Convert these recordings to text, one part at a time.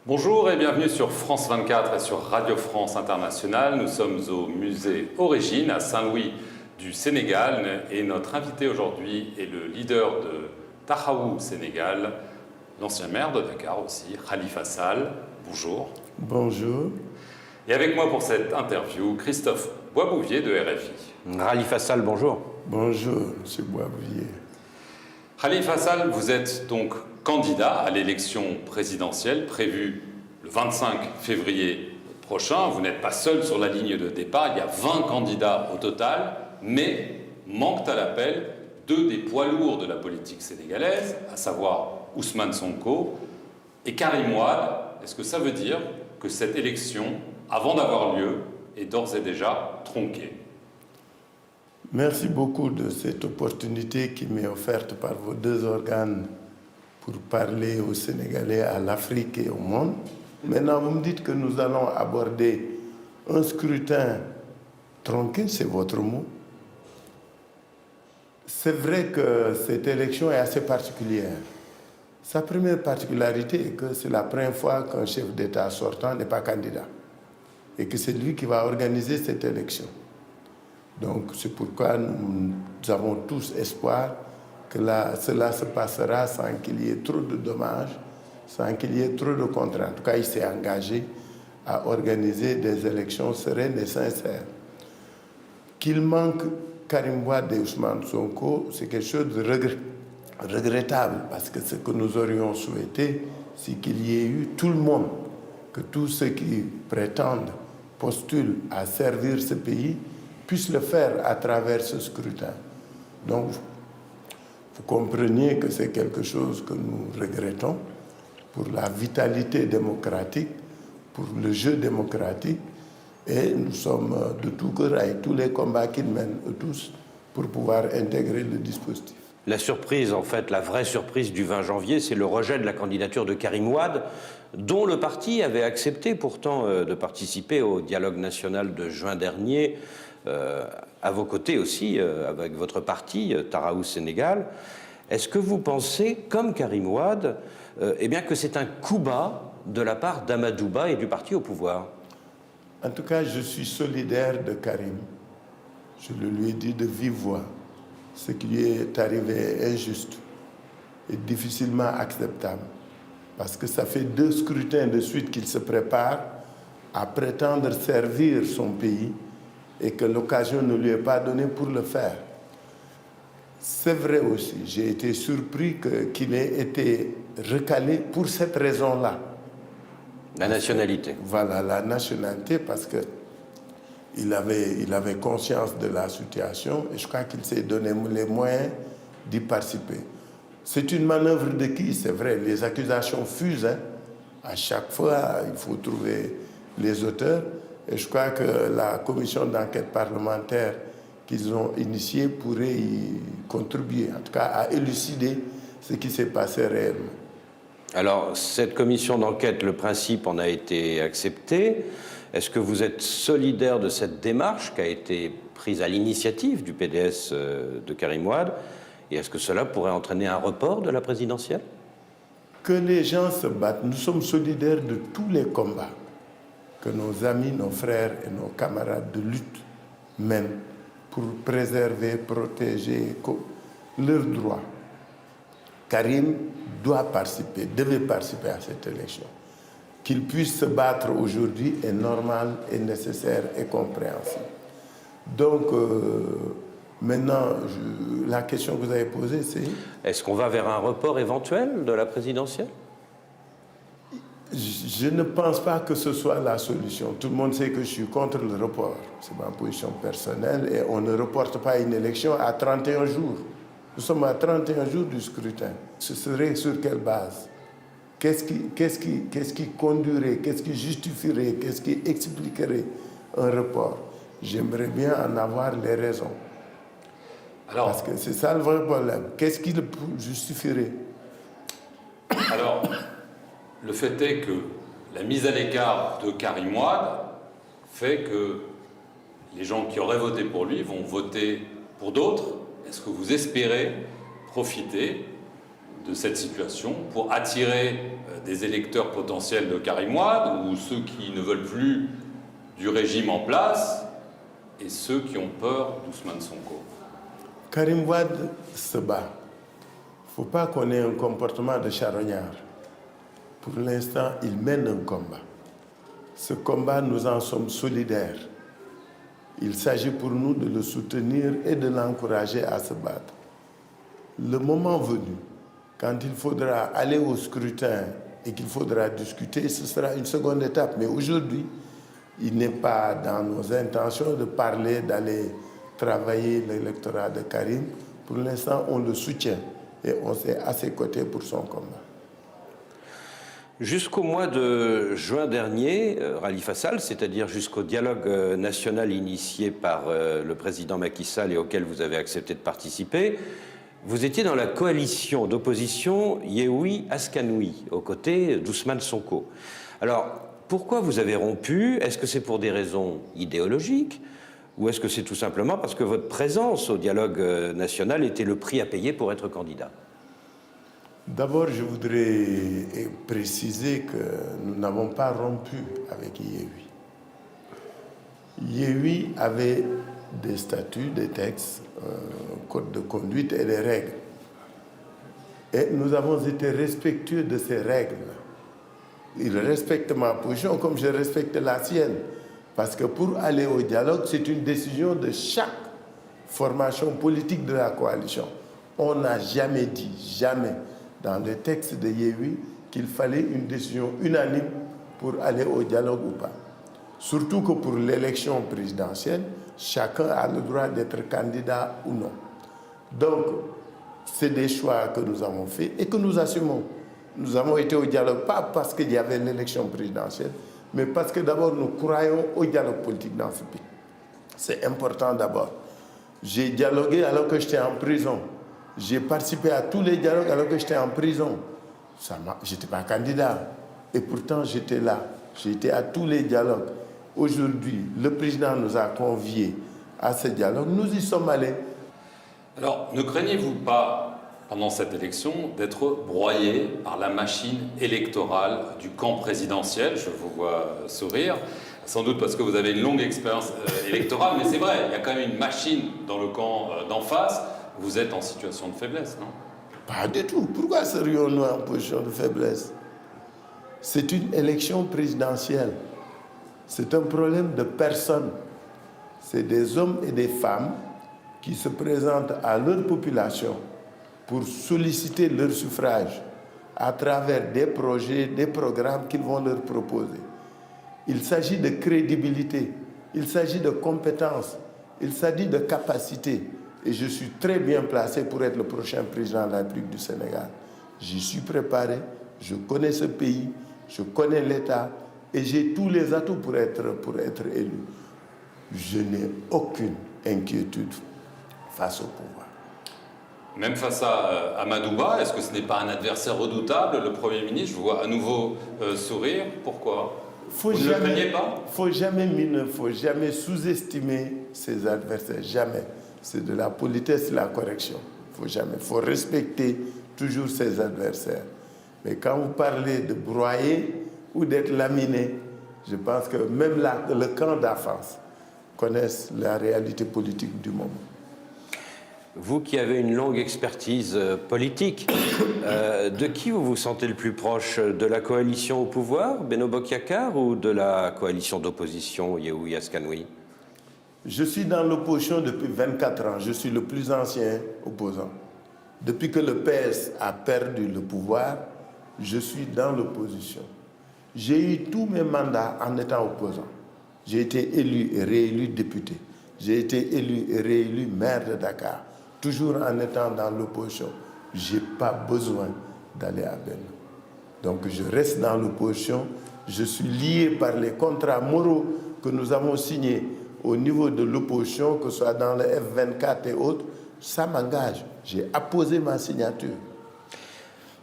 Bonjour et bienvenue sur France 24 et sur Radio France Internationale. Nous sommes au musée Origine à Saint-Louis du Sénégal et notre invité aujourd'hui est le leader de Taxawu Sénégal, l'ancien maire de Dakar aussi, Khalifa Sall. Bonjour. Bonjour. Et avec moi pour cette interview, Christophe Boisbouvier de RFI. Khalifa Sall, bonjour. Bonjour, M. Boisbouvier. Khalifa Sall, vous êtes donc candidat à l'élection présidentielle prévue le 25 février prochain. Vous n'êtes pas seul sur la ligne de départ, il y a 20 candidats au total, mais manquent à l'appel deux des poids lourds de la politique sénégalaise, à savoir Ousmane Sonko et Karim Wade. Est-ce que ça veut dire que cette élection, avant d'avoir lieu, est d'ores et déjà tronquée? Merci beaucoup de cette opportunité qui m'est offerte par vos deux organes pour parler aux Sénégalais, à l'Afrique et au monde. Maintenant, vous me dites que nous allons aborder un scrutin tronqué, c'est votre mot. C'est vrai que cette élection est assez particulière. Sa première particularité est que c'est la première fois qu'un chef d'État sortant n'est pas candidat et que c'est lui qui va organiser cette élection. Donc c'est pourquoi nous avons tous espoir que cela se passera sans qu'il y ait trop de dommages, sans qu'il y ait trop de contraintes. En tout cas, il s'est engagé à organiser des élections sereines et sincères. Qu'il manque Karim Wade et Ousmane Sonko, c'est quelque chose de regrettable, parce que ce que nous aurions souhaité, c'est qu'il y ait eu tout le monde, que tous ceux qui prétendent, postulent à servir ce pays, puissent le faire à travers ce scrutin. Donc, vous compreniez que c'est quelque chose que nous regrettons pour la vitalité démocratique, pour le jeu démocratique, et nous sommes de tout cœur avec tous les combats qu'ils mènent tous pour pouvoir intégrer le dispositif. La surprise, en fait, la vraie surprise du 20 janvier, c'est le rejet de la candidature de Karim Wade, dont le parti avait accepté pourtant de participer au dialogue national de juin dernier, à vos côtés aussi, avec votre parti, Taxawu Sénégal. Est-ce que vous pensez, comme Karim Wade, eh bien que c'est un coup bas de la part d'Amadou Ba et du parti au pouvoir? En tout cas, je suis solidaire de Karim. Je le lui ai dit de vive voix. Ce qui lui est arrivé est injuste et difficilement acceptable. Parce que ça fait 2 scrutins de suite qu'il se prépare à prétendre servir son pays et que l'occasion ne lui est pas donnée pour le faire. C'est vrai aussi, j'ai été surpris qu'il ait été recalé pour cette raison-là. La nationalité. Voilà, la nationalité, parce qu'il avait conscience de la situation et je crois qu'il s'est donné les moyens d'y participer. C'est une manœuvre de qui? C'est vrai, les accusations fusent. Hein. À chaque fois, il faut trouver les auteurs. Et je crois que la commission d'enquête parlementaire qu'ils ont initiée pourrait y contribuer, en tout cas à élucider ce qui s'est passé réellement. Alors, cette commission d'enquête, le principe en a été accepté. Est-ce que vous êtes solidaire de cette démarche qui a été prise à l'initiative du PDS de Karim Wade? Et est-ce que cela pourrait entraîner un report de la présidentielle? Que les gens se battent. Nous sommes solidaires de tous les combats que nos amis, nos frères et nos camarades de lutte mènent pour préserver, protéger leurs droits. Karim doit participer, devait participer à cette élection. Qu'il puisse se battre aujourd'hui est normal, est nécessaire et compréhensible. Donc, maintenant, la question que vous avez posée, c'est... Est-ce qu'on va vers un report éventuel de la présidentielle? Je ne pense pas que ce soit la solution. Tout le monde sait que je suis contre le report. C'est ma position personnelle et on ne reporte pas une élection à 31 jours. Nous sommes à 31 jours du scrutin. Ce serait sur quelle base? Qu'est-ce qui conduirait, qu'est-ce qui justifierait, qu'est-ce qui expliquerait un report? J'aimerais bien en avoir les raisons. Alors, parce que c'est ça le vrai problème. Qu'est-ce qui le justifierait? Alors, le fait est que la mise à l'écart de Karim Wade fait que les gens qui auraient voté pour lui vont voter pour d'autres. Est-ce que vous espérez profiter de cette situation pour attirer des électeurs potentiels de Karim Wade ou ceux qui ne veulent plus du régime en place et ceux qui ont peur d'Ousmane Sonko? Karim Wade se bat. Il ne faut pas qu'on ait un comportement de charognard. Pour l'instant, il mène un combat. Ce combat, nous en sommes solidaires. Il s'agit pour nous de le soutenir et de l'encourager à se battre. Le moment venu, quand il faudra aller au scrutin et qu'il faudra discuter, ce sera une seconde étape. Mais aujourd'hui, il n'est pas dans nos intentions de parler, d'aller travailler l'électorat de Karim. Pour l'instant, on le soutient et on est à ses côtés pour son combat. Jusqu'au mois de juin dernier, Khalifa Sall, c'est-à-dire jusqu'au dialogue national initié par le président Macky Sall et auquel vous avez accepté de participer, vous étiez dans la coalition d'opposition Yewwi-Askanoui, aux côtés d'Ousmane Sonko. Alors, pourquoi vous avez rompu? Est-ce que c'est pour des raisons idéologiques ou est-ce que c'est tout simplement parce que votre présence au dialogue national était le prix à payer pour être candidat? D'abord, je voudrais préciser que nous n'avons pas rompu avec Yewwi. Yewwi avait des statuts, des textes, un code de conduite et des règles. Et nous avons été respectueux de ces règles. Il respecte ma position comme je respecte la sienne. Parce que pour aller au dialogue, c'est une décision de chaque formation politique de la coalition. On n'a jamais dit, jamais, dans le texte de Yewwi, qu'il fallait une décision unanime pour aller au dialogue ou pas. Surtout que pour l'élection présidentielle, chacun a le droit d'être candidat ou non. Donc, c'est des choix que nous avons faits et que nous assumons. Nous avons été au dialogue, pas parce qu'il y avait l'élection présidentielle, mais parce que d'abord nous croyons au dialogue politique dans ce pays. C'est important d'abord. J'ai dialogué alors que j'étais en prison. J'ai participé à tous les dialogues alors que j'étais en prison. Je n'étais pas candidat. Et pourtant, j'étais là. J'étais à tous les dialogues. Aujourd'hui, le président nous a conviés à ce dialogue. Nous y sommes allés. Alors, ne craignez-vous pas, pendant cette élection, d'être broyé par la machine électorale du camp présidentiel? Je vous vois sourire. Sans doute parce que vous avez une longue expérience électorale, mais c'est vrai, il y a quand même une machine dans le camp d'en face. Vous êtes en situation de faiblesse, non? Pas du tout. Pourquoi serions-nous en position de faiblesse? C'est une élection présidentielle. C'est un problème de personnes. C'est des hommes et des femmes qui se présentent à leur population pour solliciter leur suffrage à travers des projets, des programmes qu'ils vont leur proposer. Il s'agit de crédibilité, il s'agit de compétences, il s'agit de capacité. Et je suis très bien placé pour être le prochain président de la République du Sénégal. J'y suis préparé, je connais ce pays, je connais l'État et j'ai tous les atouts pour être élu. Je n'ai aucune inquiétude face au pouvoir. Même face à Amadouba, est-ce que ce n'est pas un adversaire redoutable, le Premier ministre? Je vous vois à nouveau sourire. Pourquoi? Vous ne le craignez pas? Il ne faut jamais sous-estimer ses adversaires, jamais. C'est de la politesse et de la correction. Il faut respecter toujours ses adversaires. Mais quand vous parlez de broyer ou d'être laminé, je pense que même le camp d'avance connaissent la réalité politique du moment. Vous qui avez une longue expertise politique, de qui vous vous sentez le plus proche? De la coalition au pouvoir, Benno Bokk Yakaar, ou de la coalition d'opposition, Yewwi-Askanoui? Je suis dans l'opposition depuis 24 ans. Je suis le plus ancien opposant. Depuis que le PS a perdu le pouvoir, je suis dans l'opposition. J'ai eu tous mes mandats en étant opposant. J'ai été élu et réélu député. J'ai été élu et réélu maire de Dakar, toujours en étant dans l'opposition. Je n'ai pas besoin d'aller à Benno. Donc je reste dans l'opposition. Je suis lié par les contrats moraux que nous avons signés au niveau de l'opposition, que ce soit dans le F24 et autres. Ça m'engage. J'ai apposé ma signature.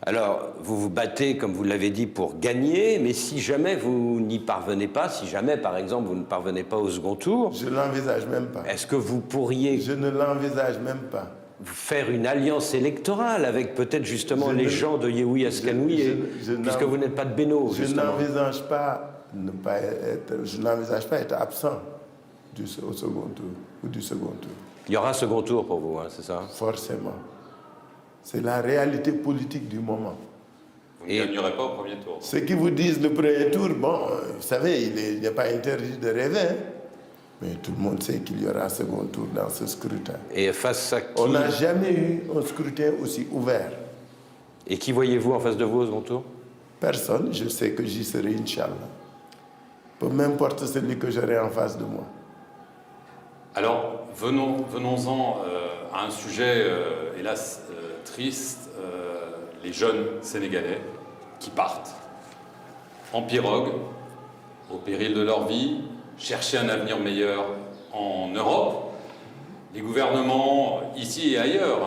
Alors, vous vous battez, comme vous l'avez dit, pour gagner, mais si jamais vous n'y parvenez pas, si jamais, par exemple, vous ne parvenez pas au second tour... Je ne l'envisage même pas. Est-ce que vous pourriez... Je ne l'envisage même pas. faire une alliance électorale avec peut-être justement les gens de Yehui Askanoui, puisque vous n'êtes pas de Béno. Je n'envisage pas être absent au second tour ou du second tour. Il y aura un second tour pour vous, hein, c'est ça? Forcément. C'est la réalité politique du moment. Vous ne gagnerez pas au premier tour. Ceux qui vous disent le premier tour, bon, vous savez, il n'est pas interdit de rêver, hein. Mais tout le monde sait qu'il y aura un second tour dans ce scrutin. Et face à qui... On n'a jamais eu un scrutin aussi ouvert. Et qui voyez-vous en face de vous au second tour? Personne, je sais que j'y serai, Inch'Allah. Peu m'importe celui que j'aurai en face de moi. Alors, venons-en à un sujet, hélas, triste. Les jeunes Sénégalais qui partent en pirogue, au péril de leur vie, chercher un avenir meilleur en Europe. Les gouvernements, ici et ailleurs,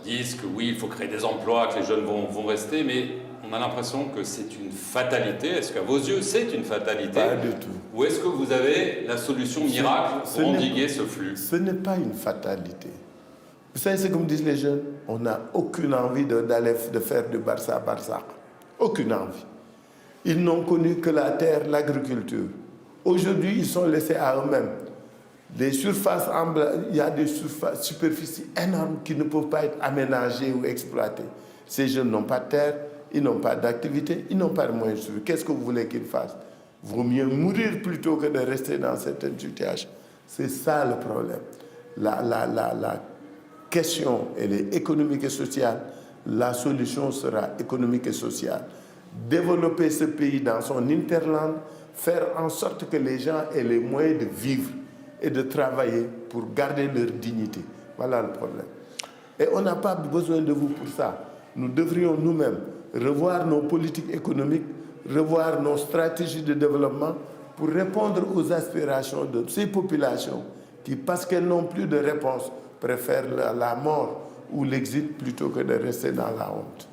disent que oui, il faut créer des emplois, que les jeunes vont rester, mais on a l'impression que c'est une fatalité. Est-ce qu'à vos yeux, c'est une fatalité? Pas du tout. Ou est-ce que vous avez la solution miracle pour endiguer ce flux? Ce n'est pas une fatalité. Vous savez ce que me disent les jeunes? On n'a aucune envie de faire de Barça à Barça. Aucune envie. Ils n'ont connu que la terre, l'agriculture. Aujourd'hui, ils sont laissés à eux-mêmes. Les surfaces, il y a des superficies énormes qui ne peuvent pas être aménagées ou exploitées. Ces jeunes n'ont pas de terre, ils n'ont pas d'activité, ils n'ont pas de moyens de survie. Qu'est-ce que vous voulez qu'ils fassent? Vaut mieux mourir plutôt que de rester dans certaines situations. C'est ça le problème. La question, elle est économique et sociale. La solution sera économique et sociale. Développer ce pays dans son hinterland, faire en sorte que les gens aient les moyens de vivre et de travailler pour garder leur dignité. Voilà le problème. Et on n'a pas besoin de vous pour ça. Nous devrions nous-mêmes revoir nos politiques économiques, revoir nos stratégies de développement pour répondre aux aspirations de ces populations qui, parce qu'elles n'ont plus de réponse, préfèrent la mort ou l'exil plutôt que de rester dans la honte.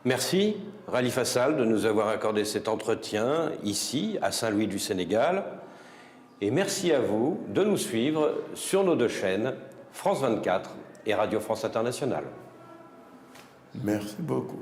Merci, Khalifa Sall, de nous avoir accordé cet entretien ici, à Saint-Louis du Sénégal. Et merci à vous de nous suivre sur nos deux chaînes, France 24 et Radio France Internationale. Merci beaucoup.